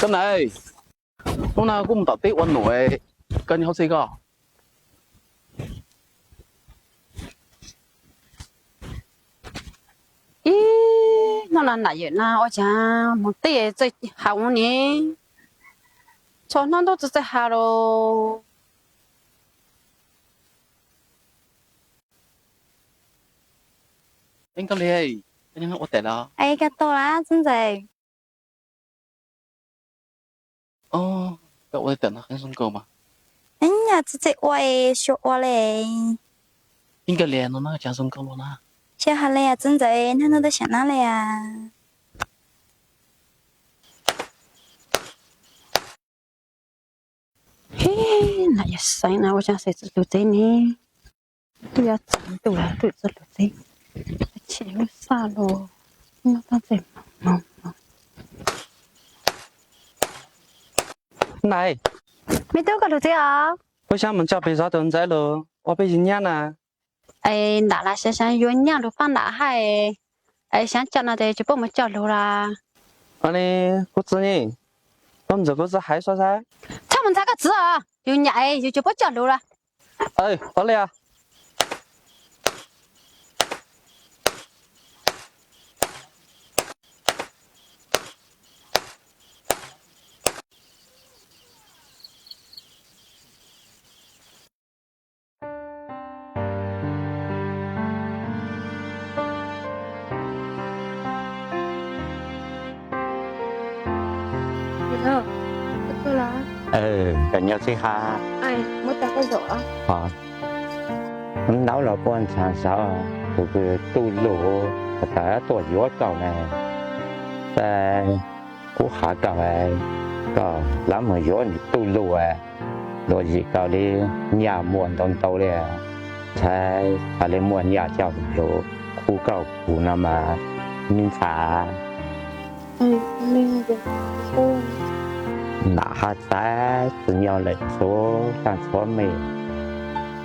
cái này hôm nào cũng tập tết quan nội cần nhau xây có ý nó là nãy giờ na ở cha một tí chơi hỏng nè cho nó đâu chơi hà rồi anh có lẽ anh không có tệ đó ai cái to lá真係 ồ cậu ấy tận nó không cầu mà 哎呀，這我誒小我咧， anh cái lẽ nó chẳng không cầu luôn à 小下咧啊，真係那都想哪咧啊？嘿那也塞那我想谁知道这呢对呀真的啦对这路这钱又啥咯那他这忙 này 沒到個路仔啊？ 我想問叫被啥等在了我被人家呢哎哪啦想想有娘都放哪海哎想叫那的就帮我们叫路啦anh này có gì nhỉ tôi giờ có gì hay sao sao 他们这个字啊有娘哎就不叫路了 ơi có lẽ Được, tôi là gần nhau thứ hai ai mới ta có rõ nấu là con sáng sao từ tu lụa cả tuổi gió cầu này và cú hạ cầu này có lắm mà gió tu lụa rồi gì cầu đi nhà muôn đông tàu này sai phải lên muôn nhà chồng hiểu khu cầu khu nào mà nhưng phá ai nên được thôi nã hát trái từ nhau lại số sang số mình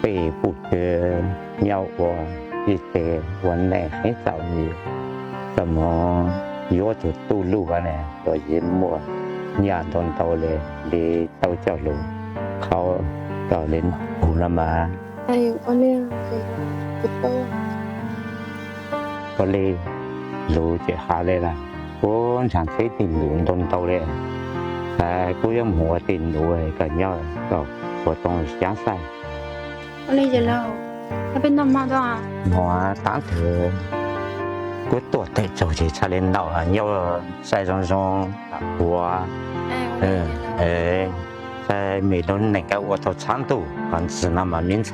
bị phụ trợ nhau của y tế vấn đề hết giàu nhiều tầm yếu tố tu lù này rồi diễn mùa nhà đồn tàu lên đi tàu chèo lùเขาก็เล่นปูนามา ai có nên được tôi ก็เลยรู้จะหาเลยล่ะคนฉันใช้ติ่นหลุมต้นเตาเลยแต่กูยังหัวติ่นด้วยกันย่อยก็ปวดตรงย้างใส่ có nên giờ lâu nó bên đông mà đó à หัวตั้งเถอะกูตัวเตะโจจีชาเลนเราอ่ะย่อใส่ตรงหัว ai có 在每顿那个我都长度，还是那么明彩。